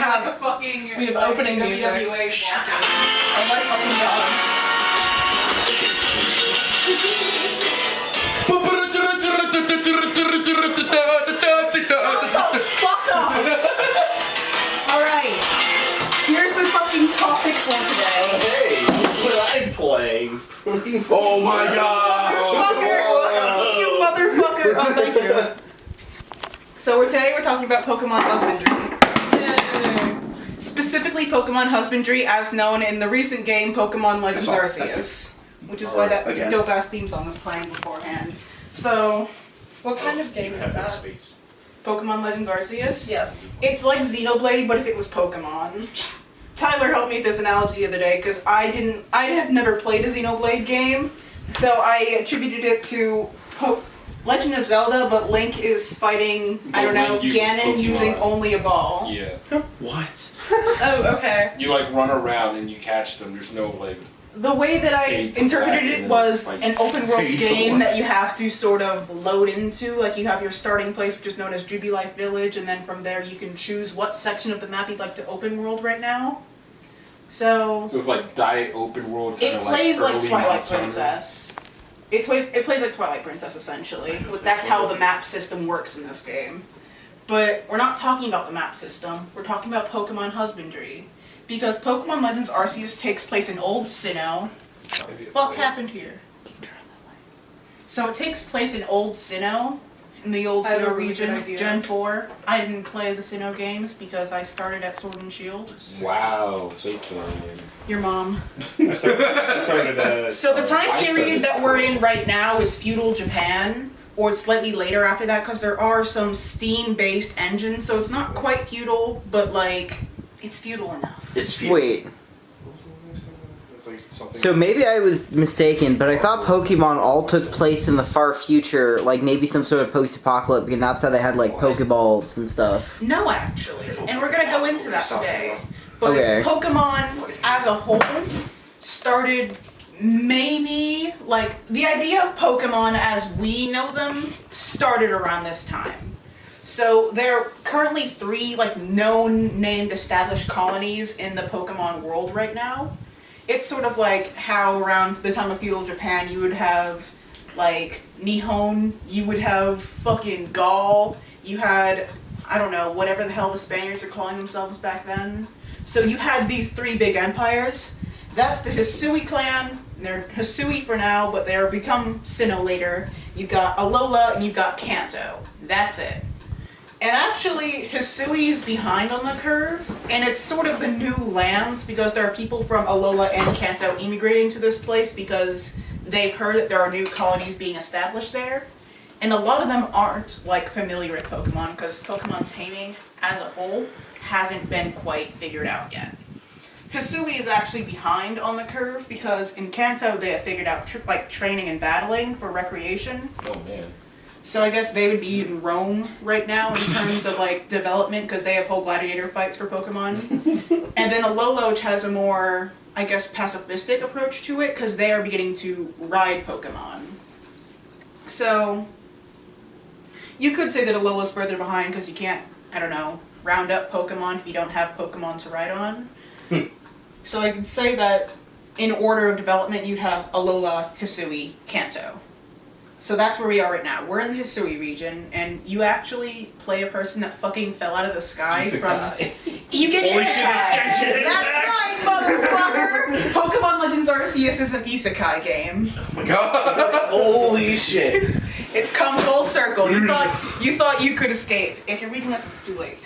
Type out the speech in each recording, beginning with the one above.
have fucking. We have opening music. Shut up. Oh my fucking god. Fuck off! Alright. Here's the fucking topic for today. Hey, what I'm playing. Oh my god! Motherfucker! You motherfucker! Oh, thank you. So today we're talking about Pokemon Husbandry. Specifically Pokemon Husbandry as known in the recent game Pokemon Legends Arceus. Which is why that dope-ass theme song was playing beforehand. So, What kind of game is that? Pokemon Legends Arceus? Yes. It's like Xenoblade, but if it was Pokemon. Tyler helped me with this analogy the other day, because I have never played a Xenoblade game, so I attributed it to Legend of Zelda, but Link is fighting, I don't know, Ganon using only a ball. Yeah. What? Oh, okay. You like run around and you catch them. There's no like. The way that I interpreted it was an open world game that you have to sort of load into. Like you have your starting place, which is known as Jubi Life Village, and then from there you can choose what section of the map you'd like to open world right now. So it's like Diet Open World. It plays like Twilight Princess. It plays like Twilight Princess essentially. That's how the map system works in this game. But we're not talking about the map system. We're talking about Pokemon Husbandry. Because Pokemon Legends Arceus takes place in Old Sinnoh. What the fuck happened here? So it takes place in Old Sinnoh, in the Old Sinnoh region, Gen 4. I didn't play the Sinnoh games because I started at Sword and Shield. Wow, so fun. Your mom. I started So the time period that we're in right now is feudal Japan, or slightly later after that, because there are some steam-based engines, so it's not quite feudal, but like, it's feudal enough. It's feudal. Wait. So maybe I was mistaken, but I thought Pokemon all took place in the far future, like maybe some sort of post-apocalypse, and that's how they had like Pokeballs and stuff. No, actually. And we're gonna go into that today. But Okay. Pokemon as a whole started maybe, like, the idea of Pokemon as we know them started around this time. So there are currently 3, like, known, named, established colonies in the Pokemon world right now. It's sort of like how around the time of feudal Japan you would have, like, Nihon, you would have fucking Gaul, you had, I don't know, whatever the hell the Spaniards are calling themselves back then. So you had these 3 big empires. That's the Hisui clan. They're Hisui for now, but they're become Sinnoh later. You've got Alola and you've got Kanto. That's it. And actually, Hisui is behind on the curve, and it's sort of the new lands because there are people from Alola and Kanto immigrating to this place because they've heard that there are new colonies being established there. And a lot of them aren't, like, familiar with Pokemon because Pokemon taming as a whole hasn't been quite figured out yet. Hisui is actually behind on the curve because in Kanto they have figured out training and battling for recreation. Oh man. So I guess they would be in Rome right now in terms of like development because they have whole gladiator fights for Pokemon. And then Alola, which has a more, I guess, pacifistic approach to it because they are beginning to ride Pokemon. So you could say that Alola's further behind because you can't, I don't know, round up Pokemon if you don't have Pokemon to ride on. So I could say that in order of development you'd have Alola, Hisui, Kanto. So that's where we are right now. We're in the Hisui region, and you actually play a person that fucking fell out of the sky Isekai. from... You get Holy shit, Isekai! it's That's right, motherfucker! Pokemon Legends Arceus is an Isekai game. Oh my god! Holy shit. It's come full circle. You thought you could escape. If you're reading this, it's too late.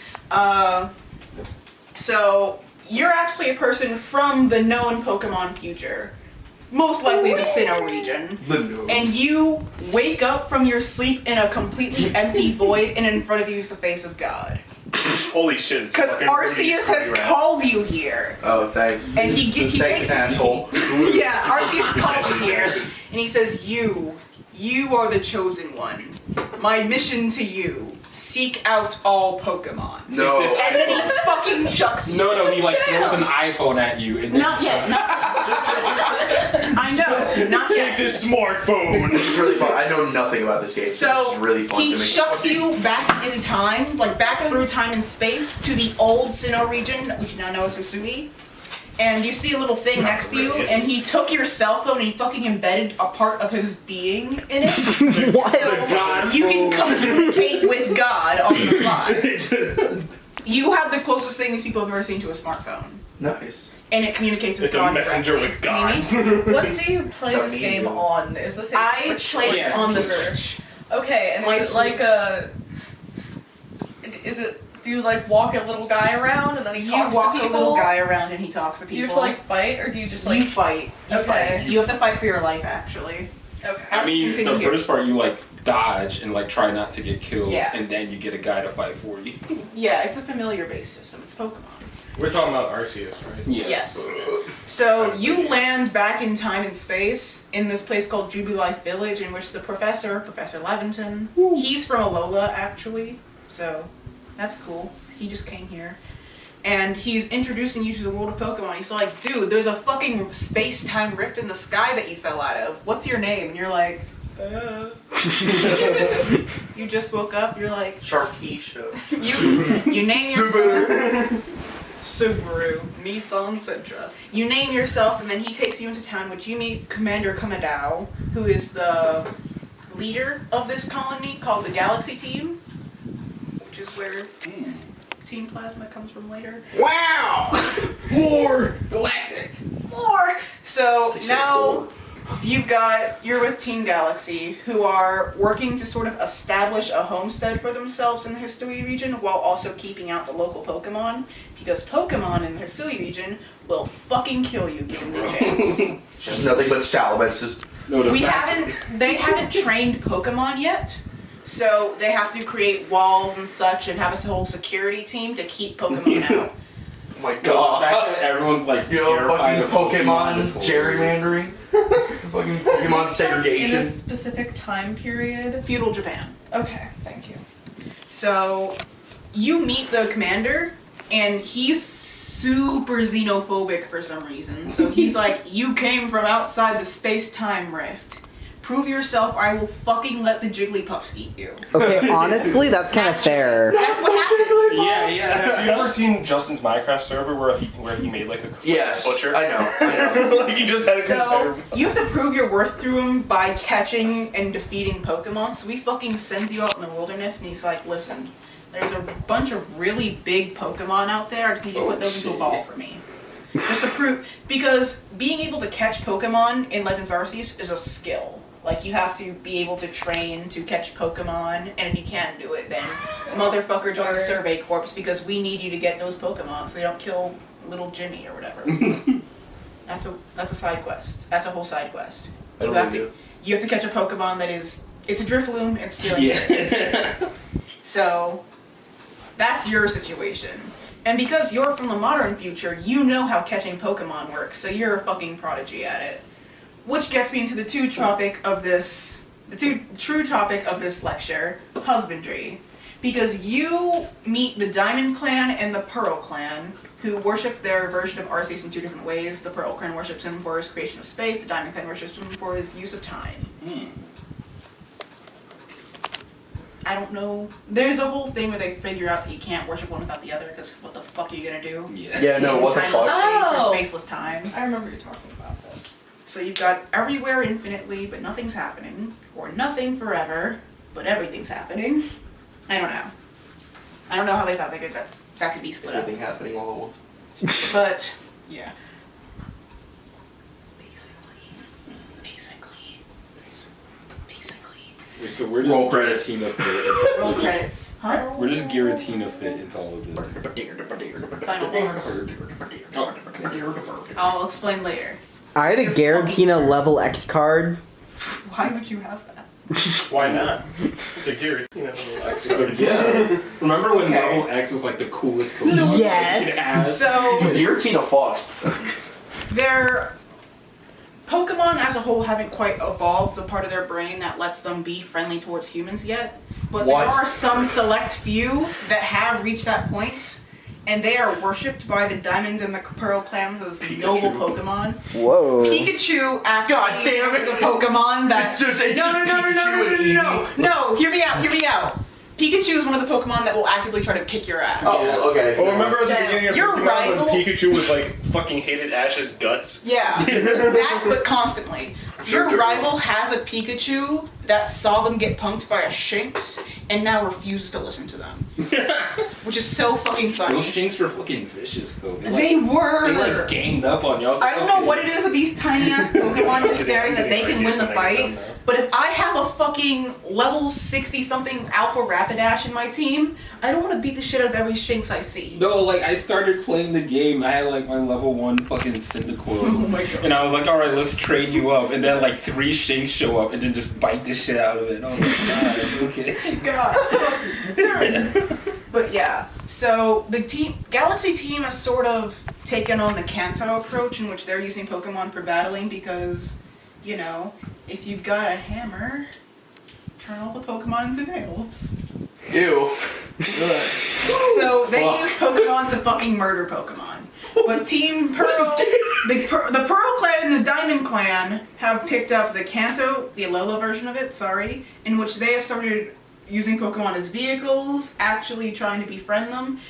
So, you're actually a person from the known Pokemon future. Most likely the Sinnoh region. And you wake up from your sleep in a completely empty void, and in front of you is the face of God. Holy shit. Because Arceus has called you here. Oh, thanks. And he thanks, asshole. Yeah, Arceus called you here, and he says, you are the chosen one. My mission to you, seek out all Pokemon. No. And then he fucking chucks you. No, he like throws an iPhone at you and then Not yet. I know. not Take yet. this smartphone. This is really fun. I know nothing about this game. So this is really fun he to me. shucks you back in time, like back through time and space, to the old Sinnoh region, which you now know as Hisui. And you see a little thing next to you, and he took your cell phone and he fucking embedded a part of his being in it. What? So you can communicate with God on the fly. You have the closest thing these people have ever seen to a smartphone. Nice. And it communicates with It's God a messenger directly. with God. Mimi? What do you play What's this that game mean? on? Is this a I Switch? played Yes. on the Switch. Okay, and My is it like a? Is it? Do you like walk a little guy around and then he You talks walk to a people? little guy around and he talks to Do people. you have to like fight, or do you just like? you fight. You Okay. fight. You have to fight for your life, actually. Okay. I mean, Continue the here. first part you like dodge and like try not to get killed, Yeah. and then you get a guy to fight for you. Yeah, it's a familiar-based system. It's Pokemon. We're talking about Arceus, right? Yeah. Yes. So you land back in time and space in this place called Jubilife Village, in which the Professor Levinton, he's from Alola actually, so that's cool. He just came here. And he's introducing you to the world of Pokemon. He's like, dude, there's a fucking space-time rift in the sky that you fell out of. What's your name? And you're like, You just woke up, you're like, Sharkeisha. you name yourself. Subaru, Nissan Sentra. You name yourself, and then he takes you into town, which you meet Commander Kamadao, who is the leader of this colony called the Galaxy Team, which is where Team Plasma comes from later. Wow! More galactic. More! So They said now four. you're with Team Galaxy, who are working to sort of establish a homestead for themselves in the Hisui region while also keeping out the local Pokemon, because Pokemon in the Hisui region will fucking kill you given the chance. Just nothing but salamanders. No, the They haven't trained Pokemon yet, so they have to create walls and such and have a whole security team to keep Pokemon out. Oh my The fact that god. everyone's like Yo, terrified fucking of Pokemon is hilarious. gerrymandering. Fucking Pokemon In segregation. a specific time period. Feudal Japan. Okay, thank you. So, you meet the commander, and he's super xenophobic for some reason. So he's like, you came from outside the space-time rift. Prove yourself or I will fucking let the Jigglypuffs eat you. Okay, honestly, that's kind of fair. That's what happened. Yeah. Have you ever seen Justin's Minecraft server where he made like a Yes, butcher? I know. Like he just had a So, conveyor. you have to prove your worth through him by catching and defeating Pokemon. So he fucking sends you out in the wilderness and he's like, listen, there's a bunch of really big Pokemon out there. I just need you to put those into a ball for me. Just to prove, because being able to catch Pokemon in Legends Arceus is a skill. Like, you have to be able to train to catch Pokemon, and if you can't do it, then motherfucker join the Survey Corps, because we need you to get those Pokemon so they don't kill little Jimmy or whatever. That's a side quest. That's a whole side quest. I You don't have really to you have to catch a Pokemon that is, it's a Drifloon and stealing kids. So that's your situation. And because you're from the modern future, you know how catching Pokemon works, so you're a fucking prodigy at it. Which gets me into the true topic of this lecture, husbandry. Because you meet the Diamond Clan and the Pearl Clan, who worship their version of Arceus in two different ways. The Pearl Clan worships him for his creation of space, the Diamond Clan worships him for his use of time. I don't know. There's a whole thing where they figure out that you can't worship one without the other, because what the fuck are you gonna do? Yeah, no, what the Timeless fuck? space Oh. or spaceless time. I remember you talking about this. So you've got everywhere infinitely, but nothing's happening. Or nothing forever, but everything's happening. I don't know. I don't know how they thought that could be split up. Everything happening all at once. But, yeah. Basically. Wait, so where does Roll credits. Giratina fit into Roll all of this? credits. Huh? Where does Giratina fit into all of this? Final boss. I'll explain later. I had a Giratina level X card. Why would you have that? Why not? It's a Giratina. So, yeah. Remember when Okay. Level X was like the coolest Pokemon? Yes. You could add? So, Dude, Giratina fucks. their Pokemon as a whole haven't quite evolved the part of their brain that lets them be friendly towards humans yet. But What? there are some select few that have reached that point. and they are worshipped by the Diamond and the Pearl clans as noble Pokemon. Whoa. Pikachu actually God damn it. the Pokemon that It's just no, Pikachu and no, hear me out. Pikachu is one of the Pokemon that will actively try to kick your ass. Oh, okay. Well, remember at the Yeah. beginning of Your Pokemon rival- when Pikachu was like fucking hated Ash's guts? Yeah, that, but constantly. Your Sure. rival has a Pikachu that saw them get punked by a Shinx and now refuses to listen to them. Which is so fucking funny. Those Shinx were fucking vicious though. They were. They like ganged up on you. I was I like, don't know okay. what it is with these tiny ass Pokemon just staring that they can win the fight. But if I have a fucking level 60 something Alpha Rapidash in my team, I don't want to beat the shit out of every Shinx I see. No, like I started playing the game. I had like my level 1 fucking Cyndaquil. Oh my god. And I was like, alright, let's train you up. And then like 3 Shinx show up and then just bite the shit out of it. Oh my god, okay. God. But yeah, so the Galaxy team has sort of taken on the Kanto approach in which they're using Pokemon for battling because, you know, if you've got a hammer, turn all the Pokemon into nails. Ew. So they Fuck. use Pokemon to fucking murder Pokemon. But Team Pearl, the Pearl Clan and the Diamond Clan have picked up the Kanto, the Alola version of it, sorry, in which they have started using Pokemon as vehicles, actually trying to befriend them.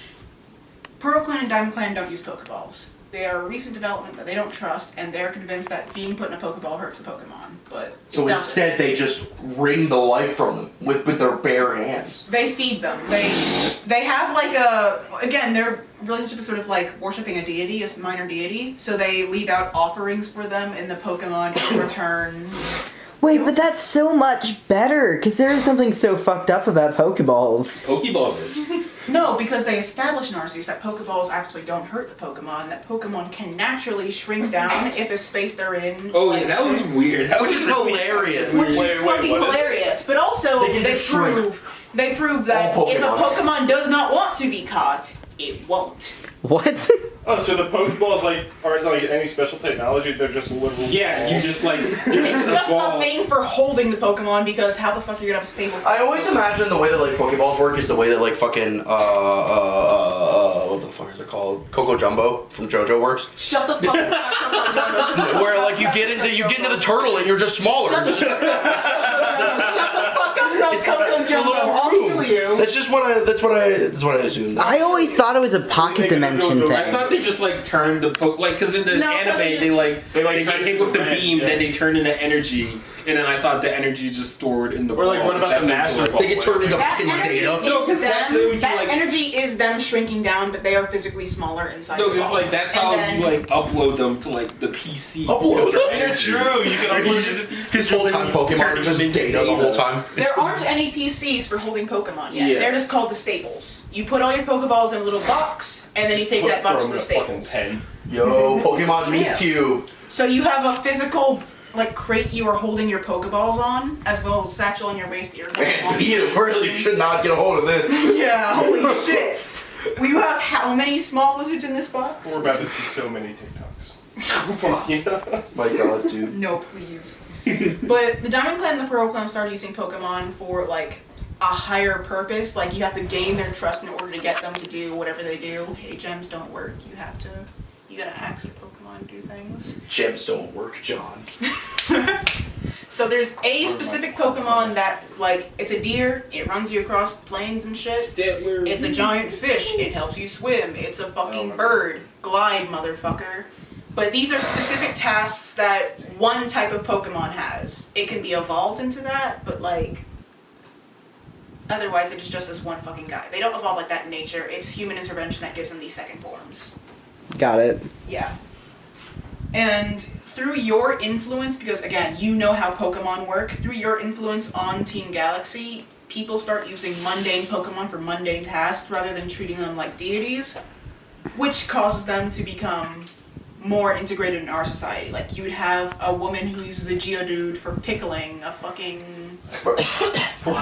Pearl Clan and Diamond Clan don't use Pokeballs. They are a recent development that they don't trust, and they're convinced that being put in a Pokeball hurts the Pokemon. But So it doesn't. instead, they just wring the life from them with their bare hands. They feed them. They have like a, again, their relationship is sort of like worshipping a deity, a minor deity. So they leave out offerings for them in the Pokemon in return. Wait, but that's so much better, because there is something so fucked up about Pokeballs. Pokeballs are No, because they established in Arceus that Pokeballs actually don't hurt the Pokemon. That Pokemon can naturally shrink down if the space they're in. Oh like, yeah, that was shrinks. weird. That Which was is really hilarious. Which is Wait, fucking what is it? hilarious. But also, They can they just shrink. prove that All if a Pokemon. Pokemon does not want to be caught, it won't. What? Oh, so the Pokeballs like aren't like any special technology? They're just literal. Yeah, you balls. just like It's just a thing for holding the Pokemon because how the fuck are you gonna have a stable? I always imagine the way that like Pokeballs work is the way that like fucking what the fuck is it called? Coco Jumbo from JoJo works. Shut the fuck up. Where like you get into the turtle and you're just smaller. Shut the fuck up, no It's Coco a Jumbo. little I'll room. kill you. That's what I assumed. I always thought it was a pocket dimension I thing. thought they just like turned the like because in the No, anime because they like, get turn hit with the into beam, red, then yeah. they turn into energy, and then I thought the energy just stored in the Or like, ball, what about 'cause the that's Master what- Ball? They get turned into That fucking energy data. No, 'cause is that's them. what you That like- energy is them shrinking down, but they are physically smaller inside. No, the because ball. like that's And how then- you like upload them to like the PC. Upload Because they're them? energy. True, you can upload just it. because Whole time Pokemon are just data the whole time. There aren't any PCs for holding Pokemon yet. Yeah. They're just called the stables. You put all your Pokeballs in a little box, and then you take that box to the stables. Yo, Pokemon Meet Yeah. Cube. So you have a physical like crate you are holding your Pokeballs on, as well as satchel on your waist that you're holding Man, on you to. really should not get a hold of this. Yeah, holy shit. Well, you have how many small lizards in this box? We're about to see so many TikToks. From you. My god, dude. No, please. But the Diamond Clan and the Pearl Clan started using Pokemon for like a higher purpose. Like you have to gain their trust in order to get them to do whatever they do. Hey, gems don't work. You gotta ask your Pokemon to do things. Gems don't work, John. So there's a specific Pokemon that, like, it's a deer, it runs you across plains and shit. Statler. It's a giant fish, it helps you swim. It's a fucking bird. Glide, motherfucker. But these are specific tasks that one type of Pokemon has. It can be evolved into that, but like, otherwise it is just this one fucking guy. They don't evolve like that in nature. It's human intervention that gives them these second forms. Got it. Yeah. And through your influence, because again, you know how Pokemon work, through your influence on Team Galaxy, people start using mundane Pokemon for mundane tasks rather than treating them like deities, which causes them to become more integrated in our society. Like you would have a woman who uses a Geodude for pickling a fucking. For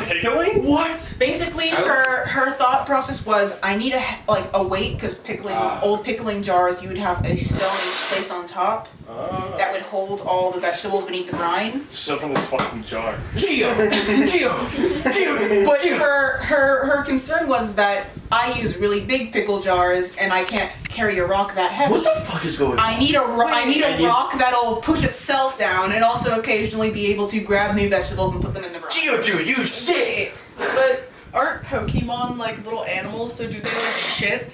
pickling? What? Basically, her thought process was, I need a weight because pickling old pickling jars, you would have a stone place on top that would hold all the vegetables beneath the brine. Stuff in this fucking jar. But her concern was that I use really big pickle jars and I can't carry a rock that heavy. What the fuck is going on? I need a rock that'll push itself down and also occasionally be able to grab new vegetables and put them in the brine. Geodude, you sick! But aren't Pokemon like little animals? So do they like shit?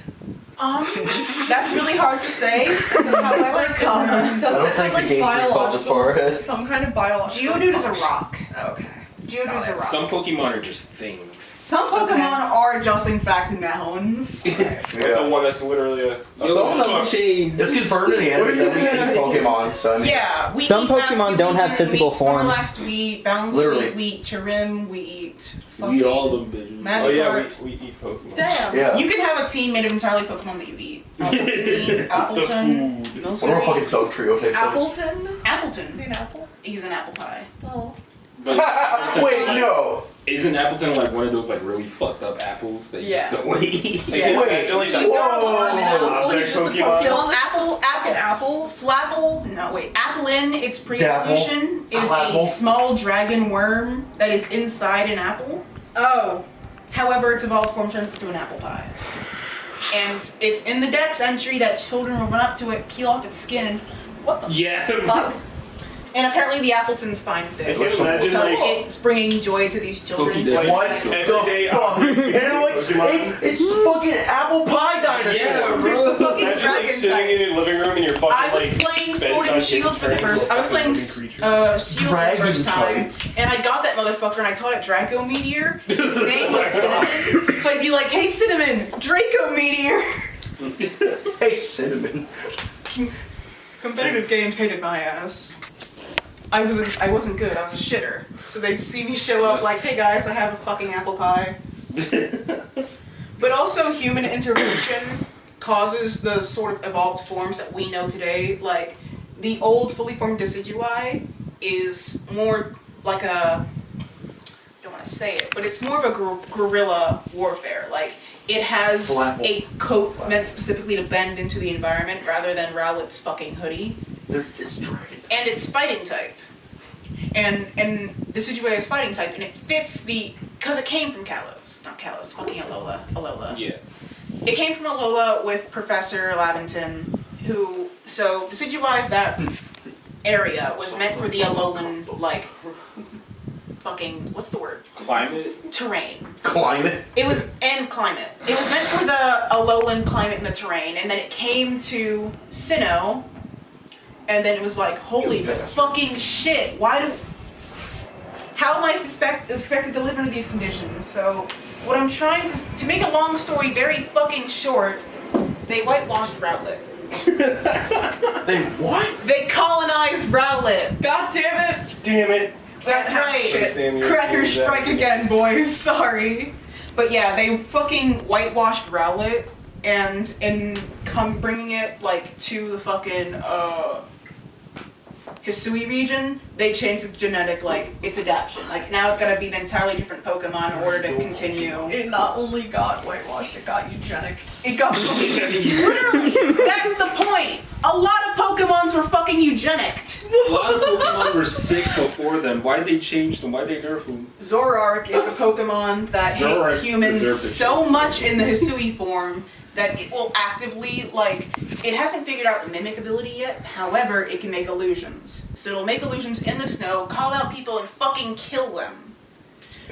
That's really hard to say. However, Doesn't don't it think have the game's your fault as far biological, as- some kind of biological? Geodude is a function? rock. Okay. Geodude is a rock. Some Pokemon are just things. Some Pokemon are just in fact nouns. Like the one that's literally a Someone fuck chains. It's confirmed in the anime that we eat Pokemon, so I mean, Yeah, we Some eat Pokemon don't have Masculine, physical we eat form. Snorlax, we eat Bounce, Literally. we eat Chirim, we eat We eat all them bitches. Magikarp. Oh yeah, we eat Pokemon. Damn. yeah. You can have a team made of entirely Pokemon that you eat. Appleton, The food. Milcery, What are fucking dog trio takes like? Appleton? Is he Appleton. an apple? He's an apple pie. Oh. But Wait, no! isn't Appleton like one of those like really fucked up apples that you Yeah. just don't want to eat? Yeah. Wait, Wait, He's got a farm now. Object Just a Pokemon. So apple, An apple? Flapple, no wait, Applin, its pre-evolution, is Clapple. a small dragon worm that is inside an apple. Oh. However, its evolved form turns into an apple pie. And it's in the Dex entry that children will run up to it, peel off its skin, and What the Yeah. fuck. And apparently the Appleton's fine with this. I can imagine Because like it's bringing joy to these children. Pokédex. What everyday the fuck? operations And Pokemon. it's fucking apple pie dinosaur! Yeah, It's a fucking Imagine dragon like sitting type. in your living room and you're fucking I was like playing Sword bedside and Shield for the getting turned first. into I a was playing fucking living creature. Shield for the Dragon first time, and I got that motherfucker and I taught it Draco Meteor. His name was Cinnamon, so I'd be like, "Hey Cinnamon, Draco Meteor." Hey, cinnamon. Competitive games hated my ass. I wasn't good. I was a shitter. So they'd see me show up like, "Hey guys, I have a fucking apple pie." But also human intervention causes the sort of evolved forms that we know today. Like the old fully formed Decidui is more like a, I don't want to say it, but it's more of a guerrilla warfare. Like it has Flapple. a coat meant specifically to bend into the environment rather than Rowlet's fucking hoodie. It's dragon. And it's fighting type. And Decidui is fighting type, and it fits because it came from Kalos. Not Kalos, fucking Alola. Yeah. It came from Alola with Professor Lavington, so Decidui of that area was meant for the Alolan, like, fucking, what's the word? Climate. Terrain. Climate. And climate. It was meant for the Alolan climate and the terrain, and then it came to Sinnoh, and then it was like, holy fucking shit, how am I expected to live under these conditions? So, what I'm trying to make a long story very fucking short, they whitewashed Rowlet. They what? They colonized Rowlet. God damn it! Damn it! That's right. Damn you. Crackers strike again, boys. Sorry. But yeah, they fucking whitewashed Rowlet and come bringing it like to the fucking Hisui region. They changed its genetic, like its adaptation. Like now it's gotta be an entirely different Pokemon in order to continue. It not only got whitewashed, it got eugenic. It got literally. That's the point. A lot of Pokemons were fucking eugenicked. A lot of Pokemon were sick before them. Why did they change them? Why did they nerf them? Zoroark is a Pokemon that Zoroark hates humans deserved it. so much in the Hisui form that it will actively, like, it hasn't figured out the mimic ability yet, however, it can make illusions. So it'll make illusions in the snow, call out people, and fucking kill them.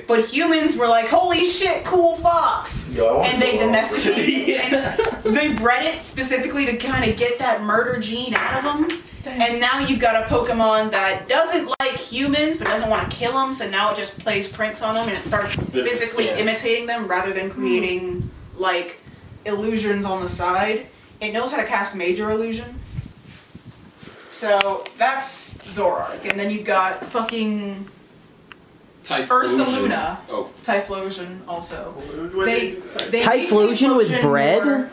But humans were like, holy shit, cool fox! Yo, I want And they Zoroark. domesticated it, and they bred it specifically to kind of get that murder gene out of them. And now you've got a Pokemon that doesn't like humans, but doesn't want to kill them, so now it just plays pranks on them, and it starts physically Yeah. imitating them rather than creating, like, illusions on the side. It knows how to cast major illusion. So, that's Zoroark. And then you've got fucking Ursaluna. Oh. Typhlosion also. What They Typhlosion was Typhlosion bred? more-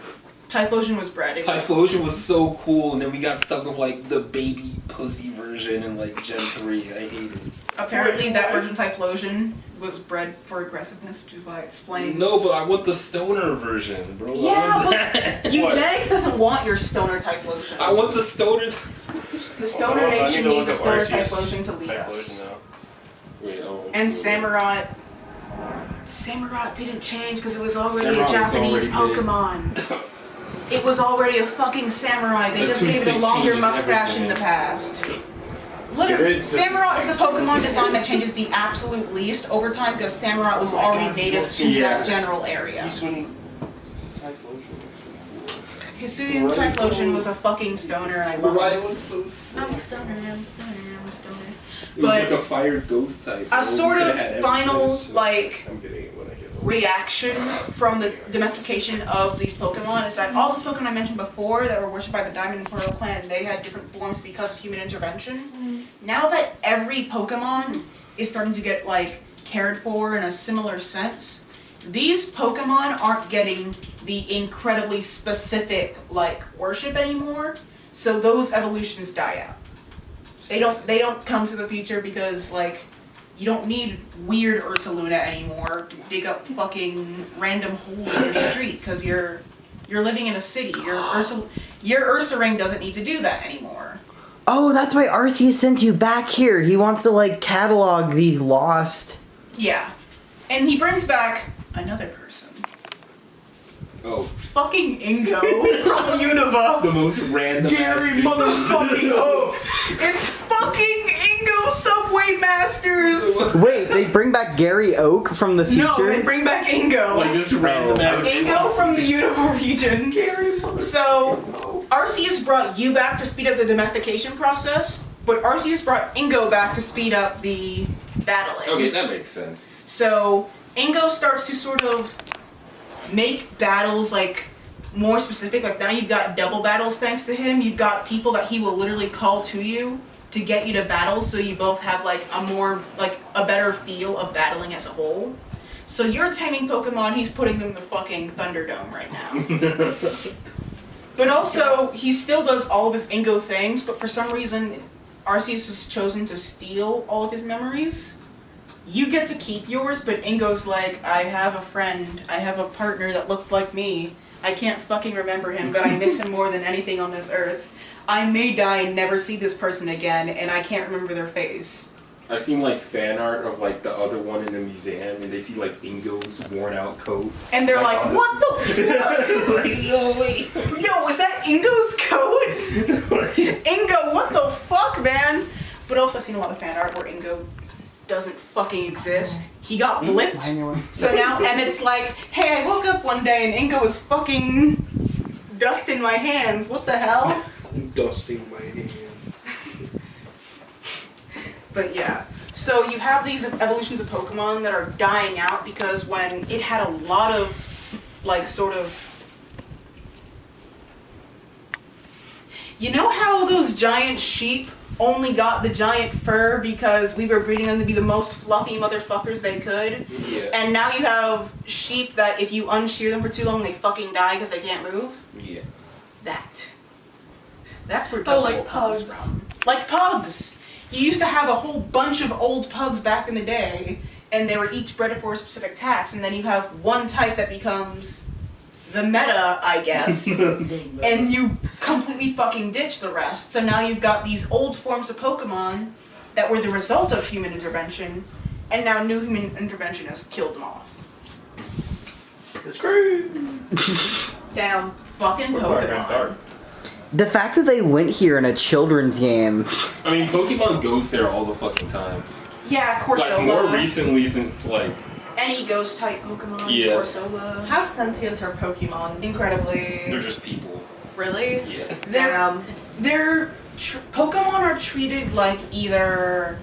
Typhlosion was bred. It was- Typhlosion was so cool, and then we got stuck with like the baby pussy version in like Gen 3. I hate it. Apparently, that version of Typhlosion was bred for aggressiveness, which is why it explains. No, but I want the stoner version, bro. Yeah, I want but that. Eugenics doesn't want your stoner Typhlosion. I want the stoner. The stoner I need nation to needs a look up stoner Arceus Typhlosion to lead Typhlosion us. now. Wait, And Samurott. Samurott didn't change because it was already Samurott a was Japanese already big. Pokemon. It was already a fucking samurai. They The just gave it a toothpick longer changes mustache in the everything. past. Literally, Did it? Samurott is the Pokemon design that changes the absolute least over time because Samurott was Oh my already God, native to yeah. that general area. Hisuian Typhlosion. Hisuian Typhlosion was a fucking stoner. I love Right, it. it looks so sick. I'm a stoner, I'm a stoner, I'm a stoner. It was like But a fire ghost type. a sort We of could've had final, everything. like, I'm getting it when I get home. reaction from the domestication of these Pokemon is that all those Pokemon I mentioned before that were worshipped by the Diamond and Pearl clan, they had different forms because of human intervention. Now that every Pokemon is starting to get like cared for in a similar sense, these Pokemon aren't getting the incredibly specific like worship anymore. So those evolutions die out. They don't come to the future because like you don't need weird Ursaluna anymore to dig up fucking random holes in your street because you're living in a city. Your Ursaring doesn't need to do that anymore. Oh, that's why Arceus sent you back here. He wants to like catalog these lost. Yeah. And he brings back another person. Oh, Fucking Ingo from Unova. the most random. Gary ass dude. motherfucking Oak. It's fucking Ingo Subway Masters. Wait, they bring back Gary Oak from the future? No, they bring back Ingo. Like this random ass. Ingo from the Unova region. So, Arceus brought you back to speed up the domestication process, but Arceus brought Ingo back to speed up the battling. Okay, that makes sense. So, Ingo starts to sort of make battles like more specific. Like now you've got double battles thanks to him. You've got people that he will literally call to you to get you to battle, so you both have like a more like a better feel of battling as a whole. So you're taming Pokemon, he's putting them in the fucking Thunderdome right now. But also, he still does all of his Ingo things, but for some reason, Arceus has chosen to steal all of his memories. You get to keep yours, but Ingo's like, I have a friend, I have a partner that looks like me. I can't fucking remember him, but I miss him more than anything on this earth. I may die and never see this person again, and I can't remember their face. I've seen like fan art of like the other one in the museum, and they see like Ingo's worn out coat. And they're like, honestly. what the fuck? Yo, wait. Yo, is that Ingo's code? Ingo, what the fuck, man? But also I've seen a lot of fan art where Ingo doesn't fucking exist. He got blipped. So now, and it's like, hey, I woke up one day and Ingo was fucking dust in my hands. What the hell? Dusting my hand. But yeah. So you have these evolutions of Pokemon that are dying out because when it had a lot of, like, sort of... You know how those giant sheep only got the giant fur because we were breeding them to be the most fluffy motherfuckers they could? Yeah. And now you have sheep that if you unshear them for too long, they fucking die because they can't move? Yeah. That's where Oh, double like comes pugs. from. Like pugs! You used to have a whole bunch of old pugs back in the day, and they were each bred for a specific tax, and then you have one type that becomes the meta, I guess, and you completely fucking ditch the rest. So now you've got these old forms of Pokemon that were the result of human intervention, and now new human intervention has killed them off. It's great. Damn. Fucking We're black and Pokemon. dark. The fact that they went here in a children's game. I mean, Pokemon goes there all the fucking time. Yeah, Corsola. Like more recently, since like Any ghost type Pokemon, Yeah. Corsola. How sentient are Pokemons? Incredibly. they're just people. Really? Yeah. They're Pokemon are treated like either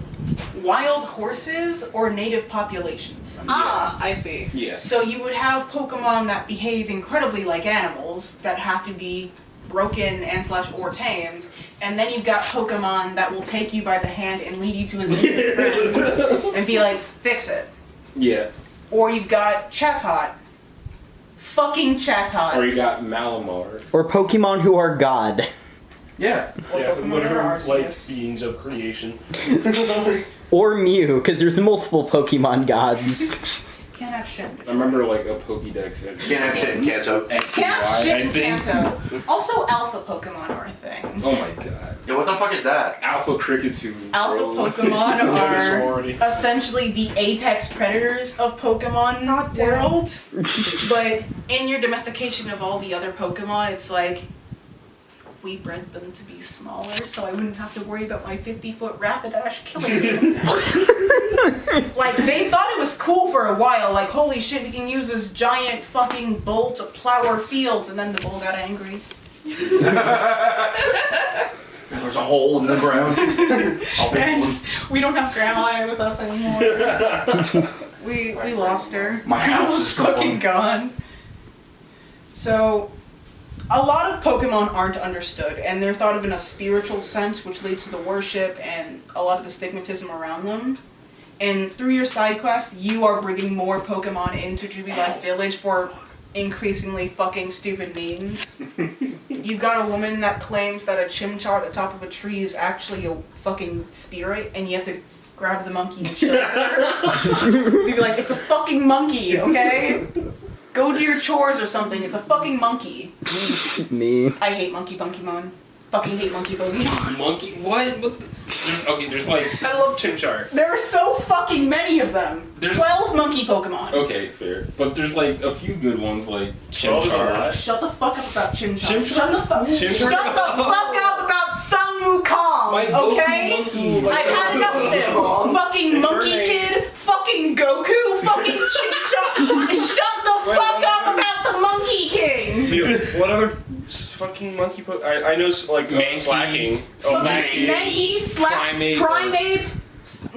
wild horses or native populations. Ah, I see. Yeah. So you would have Pokemon that behave incredibly like animals that have to be broken and / or tamed, and then you've got Pokemon that will take you by the hand and lead you to his native friends and be like, fix it. Yeah. Or you've got Chatot, fucking Or Chatot. you got Malamar. Or Pokemon who are God. Yeah. Or Yeah, Pokemon literal or like Arceus. beings of creation. Or Mew, because there's multiple Pokemon gods. Can't have shit. I remember like a Pokédex. Can't have shit in Kanto. X and Can't have Y, shit I in think. Kanto. Also, alpha Pokemon are a thing. Oh my god. Yeah, what the fuck is that? Alpha Cricketoo. Alpha bro. Pokemon are Sorority. essentially the apex predators of Pokemon world. But in your domestication of all the other Pokemon, it's like we bred them to be smaller, so I wouldn't have to worry about my 50-foot Rapidash killing them. Like, they thought it was cool for a while, like, holy shit, we can use this giant fucking bull to plow our fields, and then the bull got angry. There's a hole in the ground. I'll make And one. we don't have Grandma with us anymore. we lost her. My house is fucking gone. So, a lot of Pokemon aren't understood, and they're thought of in a spiritual sense, which leads to the worship and a lot of the stigmatism around them. And through your side quest, you are bringing more Pokemon into Jubilife Village for increasingly fucking stupid means. You've got a woman that claims that a Chimchar at the top of a tree is actually a fucking spirit, and you have to grab the monkey and show it to her. You'd be like, it's a fucking monkey, okay? Go do your chores or something. It's a fucking monkey. Me. I hate monkey Pokemon. Fucking hate monkey Pokemon. Monkey? What? Okay, there's like. I love Chimchar. There are so fucking many of them. There's- 12 monkey Pokemon. Okay, fair. But there's like a few good ones like 12 is a Chimchar. lot. Shut the fuck up about Chimchar. Chimchar? Shut the fuck Chimchar? Shut the fuck up about Sun Wukong, My Goku okay? monkey. I've had enough of him. Fucking monkey kid, fucking Goku, fucking Chimchar. Shut the fuck up about the Monkey King. Dude, what other fucking monkey I know like Mankey. slacking. Something Mankey, Primeape.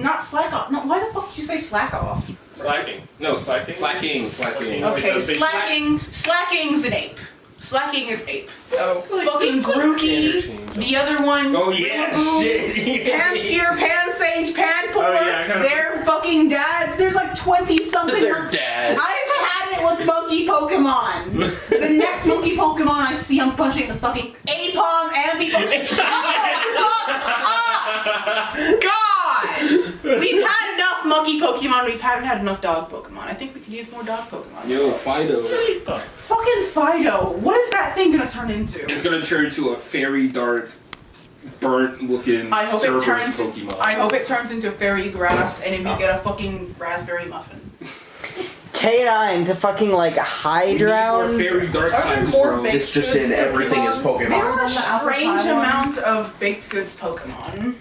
not Slack Off. No, why the fuck did you say Slack Off? Slacking. No, slacking. Slacking. Okay, Like, they Slacking's an ape. Slacking is ape. Oh, Fucking Grookey, the other one. Oh yeah, shit. Panseer, Pansage, Panpour, Oh, yeah, I kinda- they're fucking dads. There's like 20 something. They're dads. I've had it with monkey Pokemon. The next monkey Pokemon I see, I'm punching the fucking Apom, Ambipom. Shut the fuck up! God! We've had enough monkey Pokemon, we haven't had enough dog Pokemon. I think we could use more dog Pokemon. Yo, Fido. Fucking Fido. What is that thing gonna turn into? It's gonna turn into a fairy dark, burnt looking I hope it Cerberus turns. Pokemon. I hope it turns into fairy grass, and then we get a fucking raspberry muffin. K9 to fucking like hide We need more around. fairy dark Are there types, more bro. baked It's just goods in everything is Pokemons? Pokemon. There are a Than the apple strange pie one? amount of baked goods Pokemon.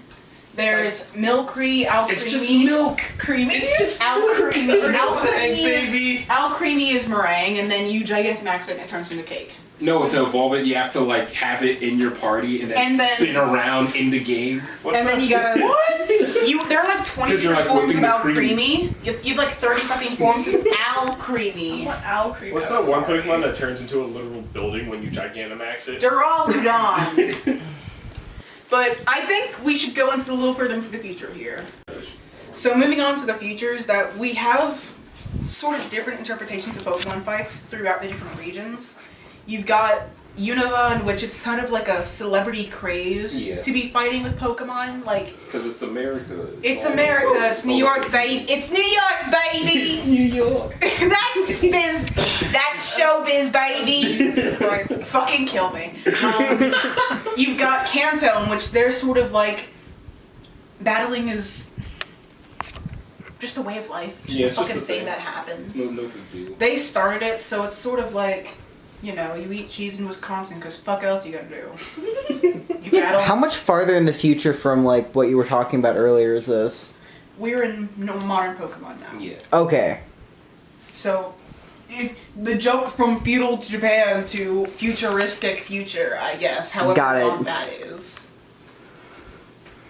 There's Milcree, Alcremie. It's just milk. Creamy. It's just Alcremie. Miltank, baby. Alcremie is meringue, and then you Gigantamax it and it turns into cake. No, to evolve it, you have to like have it in your party and then spin around in the game. And then you gotta what? There are like 20 'Cause you're, like, forms of whipping the cream. Alcremie. You have like 30 fucking forms of Alcremie. What Alcremie? What's that one Pokemon that turns into a literal building when you Gigantamax it? Duraludon. But I think we should go into a little further into the future here. So moving on to the futures, that we have sort of different interpretations of Pokemon fights throughout the different regions. You've got Unova, in which it's kind of like a celebrity craze Yeah. to be fighting with Pokemon. Like, Because it's America. it's all- America, it's New all York, the- baby. It's New York, baby! New York. That's biz. That's showbiz, baby. Christ, fucking kill me. You've got Kanto, in which they're sort of like battling is just a way of life. Just Yeah, a it's just fucking a thing thing. that happens. No big deal. They started it, so it's sort of like, you know, you eat cheese in Wisconsin, because fuck else you gonna do? You battle. How much farther in the future from like what you were talking about earlier is this? We're in modern Pokemon now. Yeah. Okay. So, if the jump from feudal to Japan to futuristic future, I guess, however Got it. long that is.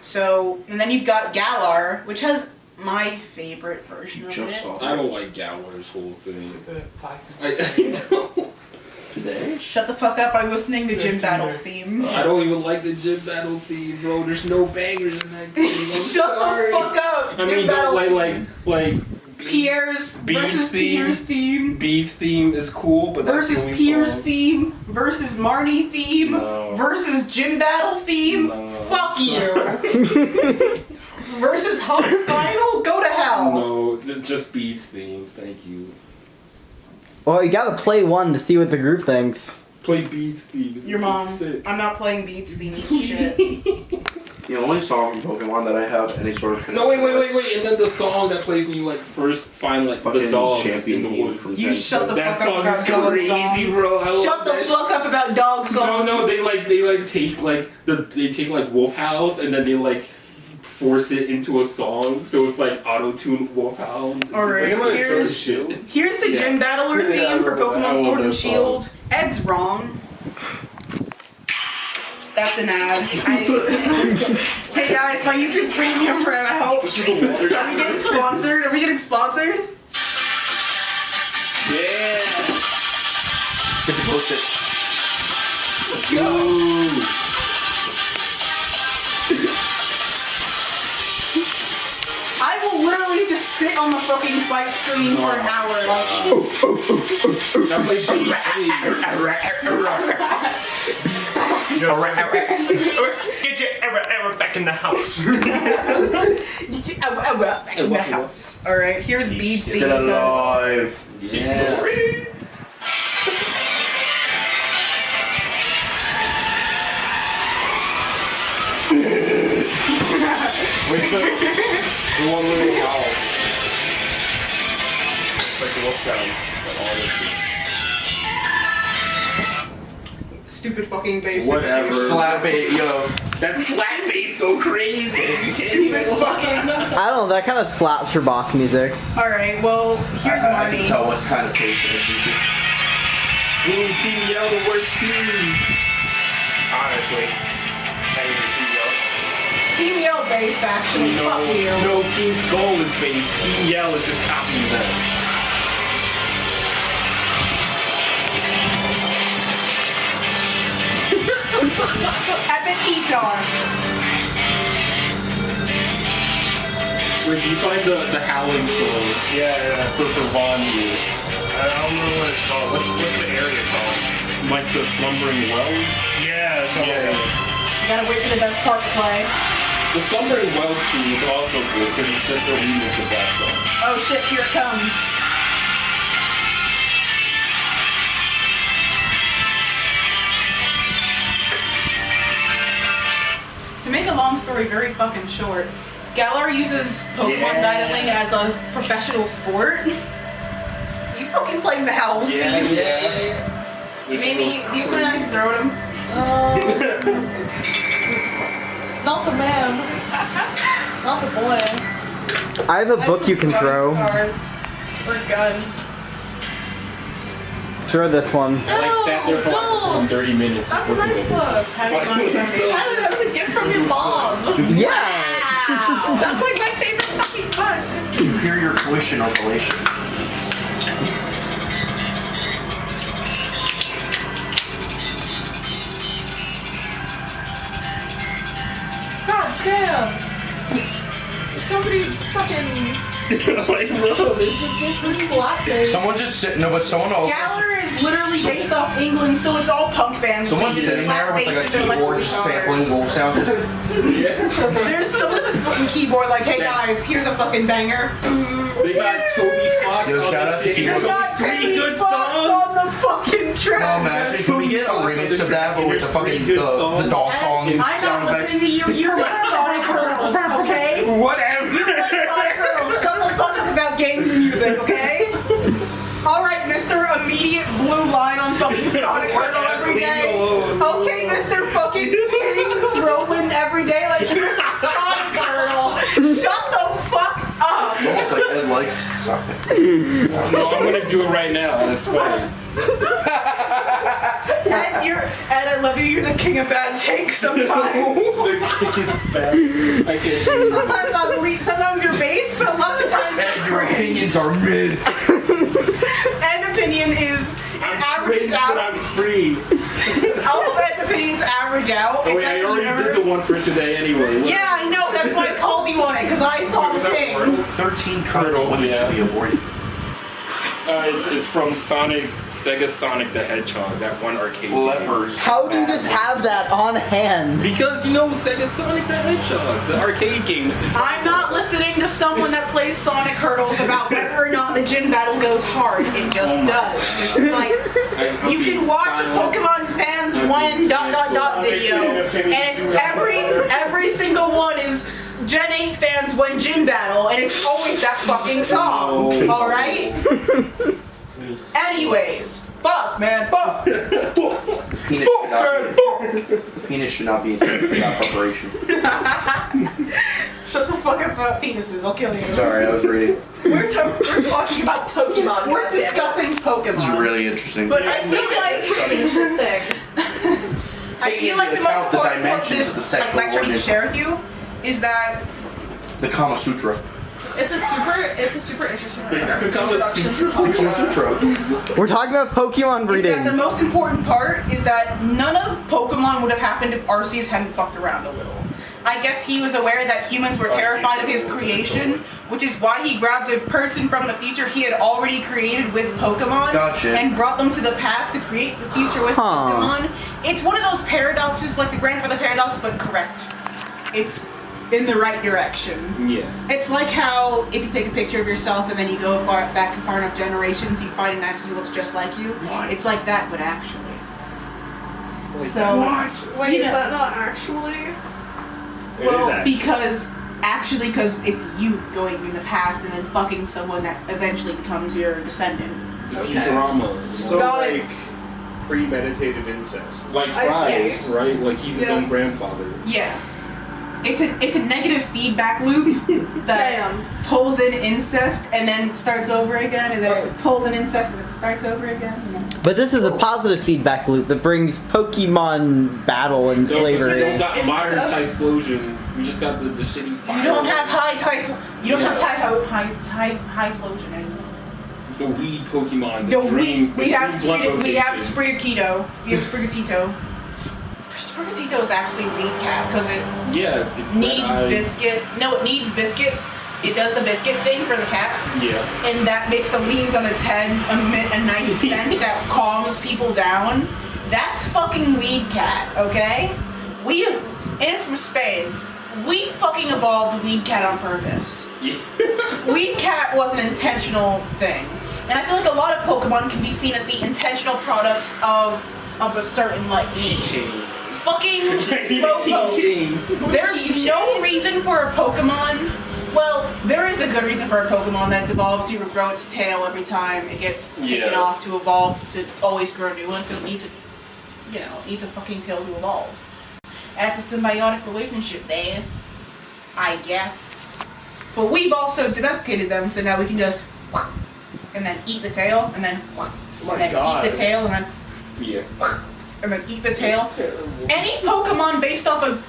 So, and then you've got Galar, which has my favorite version of Just it. saw I don't like Galar's whole thing. I don't. Today? Shut the fuck up, I'm listening to Gym Battle theme. I don't even like the gym battle theme, bro. There's no bangers in that game. I'm Shut sorry. the fuck up! I Gym mean, Battle don't theme. like Pierre's Beats versus theme. Pierre's theme. Beats theme is cool, but that's the Versus only Pierre's song. theme. Versus Marnie theme. No. Versus Gym Battle theme. No. Fuck you. Versus Hot Final. Go to hell. No, just Beats theme. Thank you. Well, you gotta play one to see what the group thinks. Play Beats theme. Your This mom. is sick. I'm not playing Beats theme shit. The only song from Pokemon that I have any sort of connection No, wait, with. and then the song that plays when you like first find like the Fucking dogs champion in the theme woods. from You shut the That fuck up song about is dog crazy, song. bro. I love Shut the that fuck up about dog song. No, they take like they take like Wolf Howls and then they like force it into a song, so it's like auto-tuned Wolf Howls. Alright, It's like, here's- sort of chill. Here's the Yeah. Gym Battler Yeah, theme I for remember that. I Pokemon love Sword and that song. Shield. Ed's wrong. That's an ad. Hey guys, my YouTube premium ran out. This is the water. Are we getting sponsored? Are we getting sponsored? Yeah. Get the post it. Ooh. I will literally just sit on the fucking fight screen for an hour. Like, Now play Beats Get your error back in the house. back in the house. Alright, here's Beats theme. Still alive. theme. Yeah. Wait, the one little howl. Like the wolf sounds. But all this. Stupid fucking bass. Whatever. Slap it, yo. That slap bass go crazy. Stupid fucking. I don't know, that kind of slaps for boss music. Alright, well, here's I can Marnie. tell what kind of taste it is. Ooh, Team Yell, the worst team. Honestly. Not even too young. Team Yell based, actually. No, Fuck you. no, Team Skull is based. Team Yell is just copying them. Epic guitar. Wait, you find the Howling song Yeah. for Vaughn here. I don't know what it's called. What's the area called? Like the Slumbering Wells? Yeah, something like that. You gotta wait for the best part to play. The Slumbering Wells theme is also good because it's just a remix of that song. Oh shit, here it comes. To make a long story very fucking short, Galar uses Pokemon battling as a professional sport. You fucking playing the Howls theme. Maybe you can I throw at him. Not the man. Not the boy. I have a book you can throw. Stars or gun. Throw this one. I like sat there for like 30 minutes. That's a just looking nice at it. book. Have fun with it. Tyler, that was a gift from your mom. Yeah! That's like my favorite fucking book. Superior tuition or relation. God damn. Somebody fucking Like, bro, slapped it. Someone just sit. No, but someone else. Galar is literally based off England, so it's all punk bands. Someone's They just sitting slap there with like a basses and keyboard electric just guitars. sampling wolf sounds. Just, There's someone with a fucking keyboard like, hey guys, here's a fucking banger. they got Toby Fox Yo, on shout the out to shit. Keyboard. You got Three Tony good Fox songs. on the fucking no, track. imagine. Can we get a remix of that, but with the fucking the doll song I'm sound not effects? listening to you. You're like Sonic Hurdles, okay? Whatever. Sonic Hurdles, shut the fuck up about game music, okay? Alright, Mr. Immediate blue line on fucking Sonic Hurdle every day. Okay, Mr. fucking Pigs rolling every day like here's a Sonic Hurdle. Shut the fuck up. It's almost like Ed likes something. No, I'm gonna do it right now. I swear. Ed, I love you. You're the king of bad takes sometimes. I can't. Sometimes I believe, sometimes you're base, but a lot of the time Ed, your opinions are mid. Ed opinion is I'm average crazy, but I'm free. all of Ed's opinions average average out. Oh, It's wait, like I the already universe. did the one for today anyway. Yeah, I know. That's why I called you on it because I saw the Was that thing. Wordle? 13 That's Curdle. what it should be avoided. It's from Sega Sonic the Hedgehog, that one arcade game. Lepers. How do you just have that on hand? Because you know Sega Sonic the Hedgehog, the arcade game with the I'm not listening to someone that plays Sonic Hurdles about whether or not the gym battle goes hard. It just does. It's just like you can watch a Pokemon fans one ... video, and it's every single one is Gen 8 fans win gym battle, and it's always that fucking song. All right. Anyways, fuck, man, fuck. Penis should not be without preparation. Shut the fuck up about penises. I'll kill you. Sorry, I was reading. We're talking about Pokemon. We're goddammit. discussing Pokemon. This is really interesting. But I feel like Interesting. I feel like the most account the important part of dimensions this of the sexual lecture I need to organ. share with you is that The Kama Sutra. It's a super interesting It's a introduction to Kama Pokemon. Sutra. We're talking about Pokemon is breeding. that the most important part is that none of Pokemon would have happened if Arceus hadn't fucked around a little. I guess he was aware that humans were terrified of his creation, which is why he grabbed a person from the future he had already created with Pokemon Gotcha. and brought them to the past to create the future with Pokemon. It's one of those paradoxes like the grandfather paradox, but correct. It's in the right direction. Yeah. It's like how if you take a picture of yourself and then you go back far enough generations, you find an actor who looks just like you. It's like that, but actually. So, Wait, you is know, that not actually? It is well, actually. because it's you going in the past and then fucking someone that eventually becomes your descendant. Futurama. So Got it. like premeditated incest. Like I Fries, see. right? Like he's his Yes. own grandfather. Yeah. It's a negative feedback loop that Damn. pulls in incest and then starts over again, and then it pulls in incest and it starts over again. And then But this is a positive feedback loop that brings Pokemon battle and No, 'cause we slavery. don't got modern Incest. explosion. We just got the shitty fire. you don't have high Yeah. high flosion anymore. the weed Pokemon. No, The dream. we the have dream blood we have rotation. Sprigatito. We have Sprigatito. Sprigatito is actually weed cat because it Yeah, it's needs red-eyed. biscuit. No, it needs biscuits. It does the biscuit thing for the cats. Yeah. And that makes the leaves on its head emit a nice scent that calms people down. That's fucking weed cat, okay? And it's from Spain. We fucking evolved weed cat on purpose. Yeah. Weed cat was an intentional thing. And I feel like a lot of Pokemon can be seen as the intentional products of a certain like need. Fucking Slowpoke. There's no reason for a Pokemon. Well, there is a good reason for a Pokemon that's evolved to grow its tail every time it gets taken Yeah. off to evolve to always grow new ones because it needs needs a fucking tail to evolve. And it's a symbiotic relationship there, I guess. But we've also domesticated them, so now we can just and then eat the tail, and then my and then God. eat the tail, and then Yeah. and then eat the tail. Any Pokemon based off of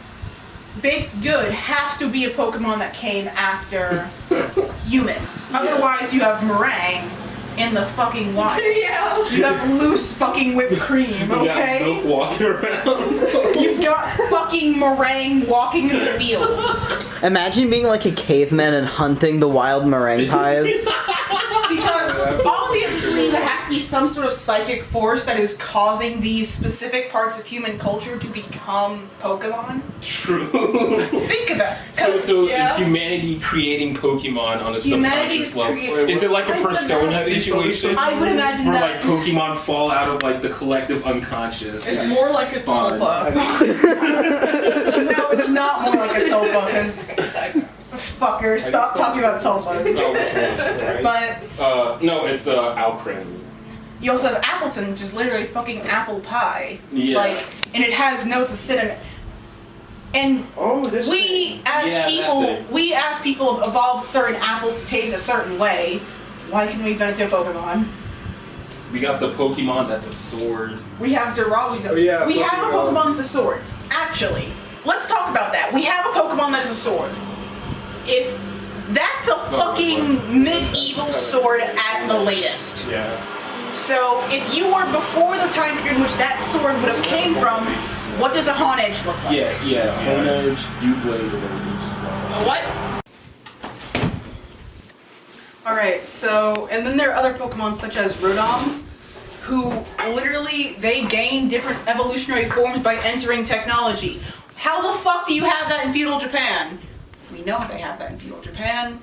baked good has to be a Pokemon that came after humans. Otherwise, you have meringue in the fucking wild. Yeah. You have loose fucking whipped cream, We got okay? milk walking around. You've got fucking meringue walking in the fields. Imagine being like a caveman and hunting the wild meringue pies. Because obviously there has to be some sort of psychic force that is causing these specific parts of human culture to become Pokemon. True. Think of that. So Yeah. is humanity creating Pokemon on a Humanity's subconscious level? creating- Is it like a I would Persona imagine- situation? I would imagine where that. like Pokemon fall out of like the collective unconscious. It's and more like a spawn. tulpa. No, it's not more like a Tulpa, because fucker, stop talking about Tulpas. Oh, which one? But No, it's Alcrane. you also have Appleton, which is literally fucking apple pie. Yeah. Like, and it has notes of cinnamon. And Oh, this we as Yeah, that people thing. have evolved certain apples to taste a certain way. Why can we invent a Pokemon? We got the Pokemon that's a sword. We have Duraludon. Oh, yeah, we have a fucking, Pokemon with a sword. Actually, let's talk about that. We have a Pokemon that's a sword. If that's a fucking medieval sword at the latest. Yeah. So if you were before the time period in which that sword would have came from, What does a Hon Edge look like? Yeah, Hone Edge, Doublade, and then you just What? Alright, so, and then there are other Pokemon such as Rodom, who literally, they gain different evolutionary forms by entering technology. How the fuck do you have that in feudal Japan? We know they have that in feudal Japan.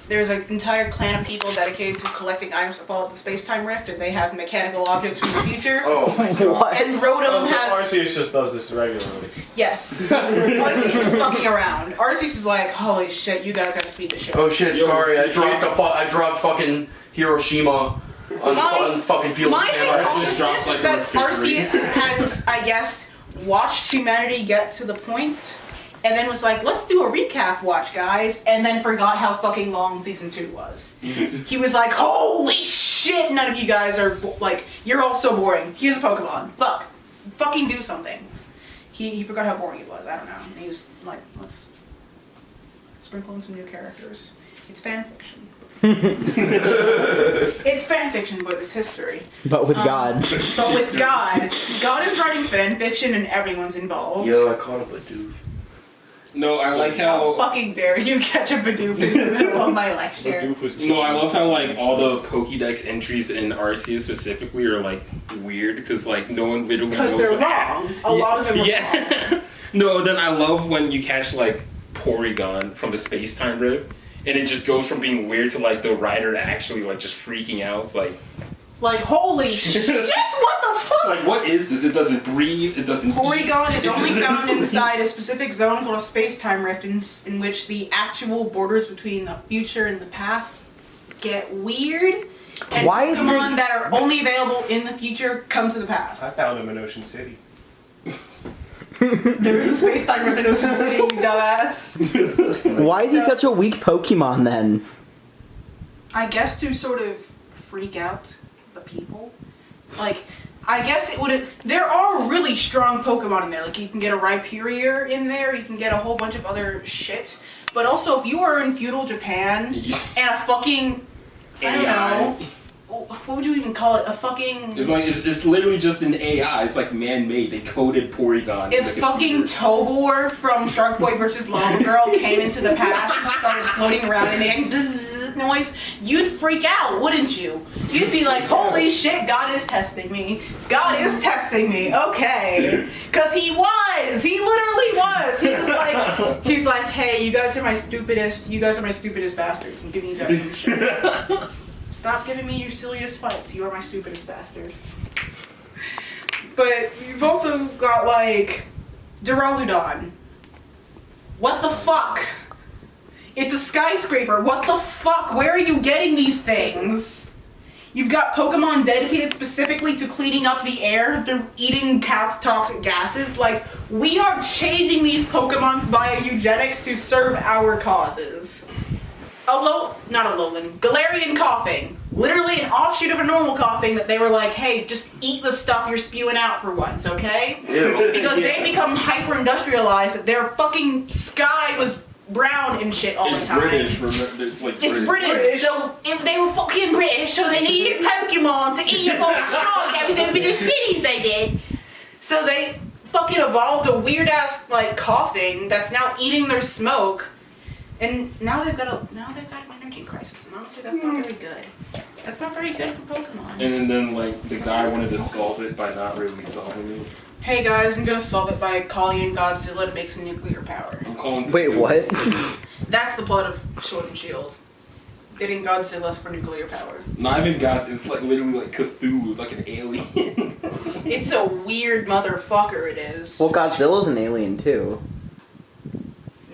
There's an entire clan of people dedicated to collecting items that fall at the space-time rift, and they have mechanical objects from the future. Oh my god. What? And Rodom So has... Arceus just does this regularly. Yes. Arceus is fucking around. Arceus is like, holy shit, you guys gotta speed the shit. Oh shit, sorry, I dropped fucking Hiroshima on fucking field. My Arceus drops hypothesis like is a that refrigerator. Arceus has, I guess, watched humanity get to the point, and then was like, let's do a recap watch, guys, and then forgot how fucking long season 2 was. He was like, holy shit, none of you guys are, like, you're all so boring. Here's a Pokemon. Fuck. Fucking do something. He forgot how boring it was, I don't know. And he was like, let's sprinkle in some new characters. It's fan fiction. It's fan fiction, but it's history. But with God. But with God. God is writing fan fiction and everyone's involved. Yo, I caught a Bidoof. No, I like How how. fucking dare you catch a Bidoof in the middle of my lecture. Bidoof was No, I love how like all the Pokédex entries in Arceus specifically are like weird because like no one literally knows. Because they're what- wrong. A lot of them are wrong. Yeah. No, then I love when you catch like Porygon from the space-time rift, and it just goes from being weird to like the writer actually like just freaking out. It's Like, holy shit, what the fuck? like what is this? It doesn't breathe. It doesn't. Porygon is It only doesn't- found inside a specific zone called a space-time rift in which the actual borders between the future and the past get weird. And Why is Pokemon it- that are only available in the future come to the past. I found him in Ocean City. There's a space-time rift in Ocean City, you dumbass. Why is he such a weak Pokemon then? I guess to sort of freak out the people. Like, I guess it would. There are really strong Pokemon in there. Like, you can get a Rhyperior in there. You can get a whole bunch of other shit. But also, if you are in feudal Japan and a fucking, I don't know, what would you even call it? A fucking. It's literally just an AI. It's like man-made. They coded Porygon. If fucking Tobor from Shark Boy vs. Lava Girl came into the past and started floating around and making bzzz noise, you'd freak out, wouldn't you? You'd be like, holy shit, God is testing me. God is testing me. Okay. Because he was. He literally was. He's like, hey, you guys are my stupidest bastards. I'm giving you guys some shit. Stop giving me your silliest fights. You are my stupidest bastard. But you've also got, like, Duraludon. What the fuck? It's a skyscraper. What the fuck? Where are you getting these things? You've got Pokemon dedicated specifically to cleaning up the air through eating toxic gases. Like, we are changing these Pokemon via eugenics to serve our causes. Not Alolan, Galarian coughing. Literally an offshoot of a normal coughing that they were like, hey, just eat the stuff you're spewing out for once, okay? Ew. Because they become hyper-industrialized, that their fucking sky was brown and shit all It's the time. British. Remember, it's like It's British, so if they were fucking British, so they needed Pokemon to eat up all the smog that was in the cities they did. So they fucking evolved a weird-ass, like, coughing that's now eating their smoke. And now they've got an energy crisis, and honestly, that's not very good. That's not very good for Pokemon. And then like the guy wanted to solve it by not really solving it. Hey guys, I'm gonna solve it by calling in Godzilla to make some nuclear power. I'm calling. Wait, what? That's the plot of Sword and Shield. Getting Godzilla for nuclear power. Not even gods. It's like literally like Cthulhu. It's like an alien. It's a weird motherfucker, it is. Well, Godzilla's an alien too.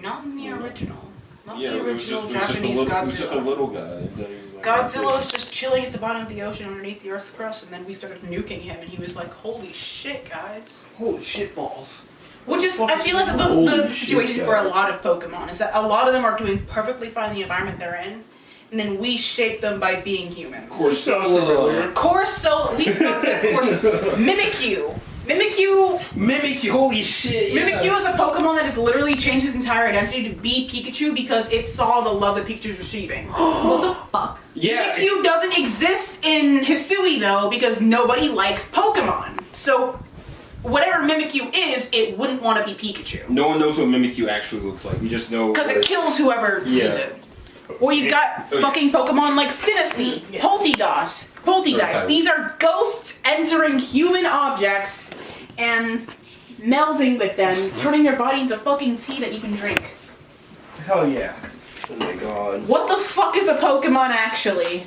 Not in the original. Not Yeah, the it was original just Japanese a Godzilla. little guy. And then he was like, Godzilla was just chilling at the bottom of the ocean underneath the Earth's crust, and then we started nuking him, and he was like, holy shit, guys. Holy shit balls. Which is, I feel like the Holy situation shit, for a guys. lot of Pokemon is that a lot of them are doing perfectly fine in the environment they're in, and then we shape them by being humans. Corsola. We fucked up Mimikyu. Mimikyu. Holy shit. Yeah. Mimikyu is a Pokemon that has literally changed its entire identity to be Pikachu because it saw the love that Pikachu's receiving. What the fuck? Yeah. Mimikyu doesn't exist in Hisui though because nobody likes Pokemon. So whatever Mimikyu is, it wouldn't want to be Pikachu. No one knows what Mimikyu actually looks like. We just know. Because it kills whoever sees Yeah. it. Or you've got fucking Pokemon like Sinistea, Poltegeist. These are ghosts entering human objects and melding with them, turning their body into fucking tea that you can drink. Hell yeah. Oh my god. What the fuck is a Pokemon actually?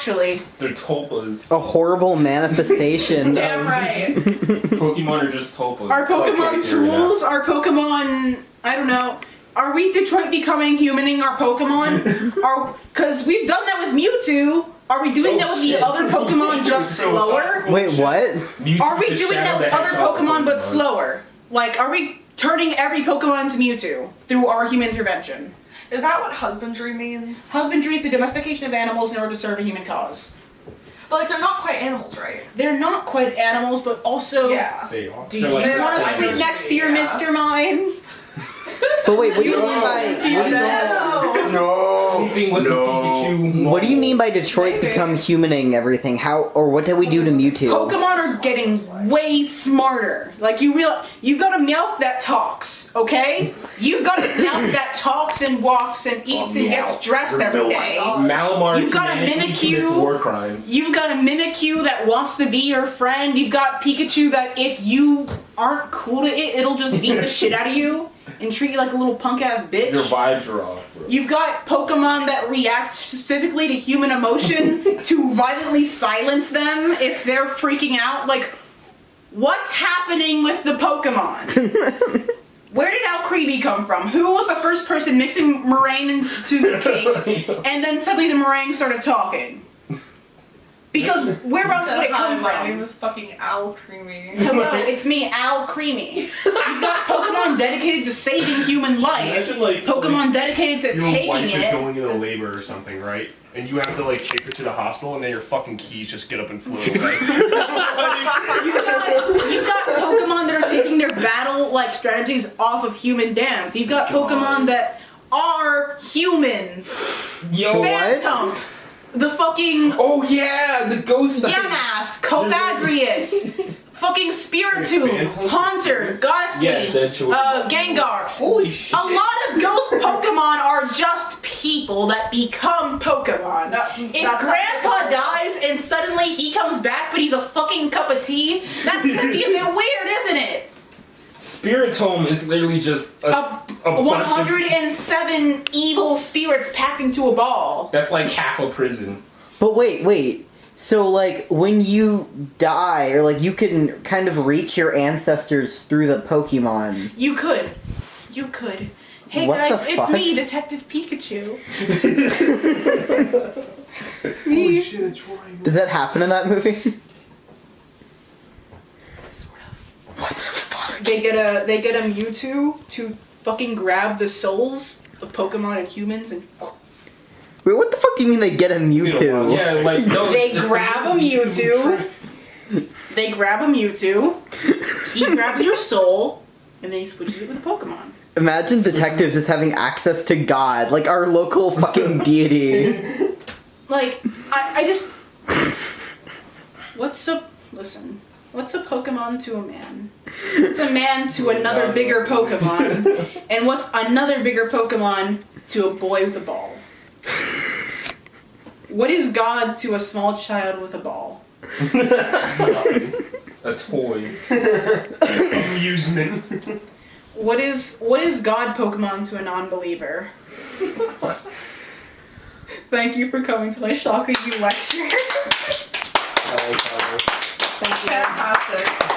They're tulpas. A horrible manifestation. Damn right. Pokemon are just tulpas. Our Pokemon Like here now. tools, our Pokemon, I don't know. Are we Detroit becoming humaning our Pokemon? Because we've done that with Mewtwo. Are we doing that with the other Pokemon just slower? Wait, what? Mewtwo's Are we the doing shadow that with other hedgehog Pokemon but slower? Like, are we turning every Pokemon into Mewtwo through our human intervention? Is that what husbandry means? Husbandry is the domestication of animals in order to serve a human cause. But like, they're not quite animals, right? They're not quite animals, but also... Yeah. They are. Do you They're like want to sliders. sleep next to your Yeah. Mr. Mime? But wait, what do you mean by No. Sleeping with the Pikachu. what do you mean by Detroit become humaning everything? How or what did we do to Mewtwo? Pokemon are getting way smarter. Like, you realize, you've got a mouth that talks, okay? You've got a mouth that talks and walks and eats and gets dressed every day. Malamar You've got a humanity Mimikyu. commits war crimes. You've got a Mimikyu that wants to be your friend. You've got Pikachu that if you aren't cool to it, it'll just beat the shit out of you and treat you like a little punk-ass bitch. Your vibes are off, bro. You've got Pokemon that react specifically to human emotion to violently silence them if they're freaking out. Like, what's happening with the Pokemon? Where did Alcremie come from? Who was the first person mixing meringue into the cake and then suddenly the meringue started talking? Because where else would it come My name from? is fucking Al Creamy. Hello, it's me, Alcremie. You've got Pokemon dedicated to saving human life. Imagine like Pokemon dedicated to your taking wife is it. going into labor or something, right? And you have to like take her to the hospital, and then your fucking keys just get up and float away. You've got Pokemon that are taking their battle like strategies off of human dance. You've got Pokemon that are humans. Yo, Phantom, the fucking Oh yeah, the ghost. Yamask, Cofagrius, fucking Spiritomb, Phantom? Haunter, Ghastly, Yeah, that's what- Gengar. Holy shit! A lot of ghost Pokemon are just people that become Pokemon. If That's Grandpa dies and suddenly he comes back, but he's a fucking cup of tea, that's gonna be a bit weird, isn't it? Spiritomb is literally just a bunch of. 107 evil spirits packed into a ball. That's like half a prison. But wait. So like when you die, or like you can kind of reach your ancestors through the Pokemon. You could. Hey What guys, the it's fuck? me, Detective Pikachu. It's Holy me. shit! It's Ryan. Does that happen in that movie? Sort of. What the fuck? They get a Mewtwo to fucking grab the souls of Pokemon and humans and Wait, what the fuck do you mean they get a Mewtwo? Yeah, like no. they it's grab a Mewtwo. They grab a Mewtwo. He grabs your soul, and then he switches it with a Pokemon. Imagine detectives just having access to God, like our local fucking deity. Like, I just... What's a Pokemon to a man? What's a man to another bigger Pokemon? And what's another bigger Pokemon to a boy with a ball? What is God to a small child with a ball? A toy. Amusement. What is God Pokemon to a non-believer? Thank you for coming to my shocking you lecture. Thank you. Fantastic.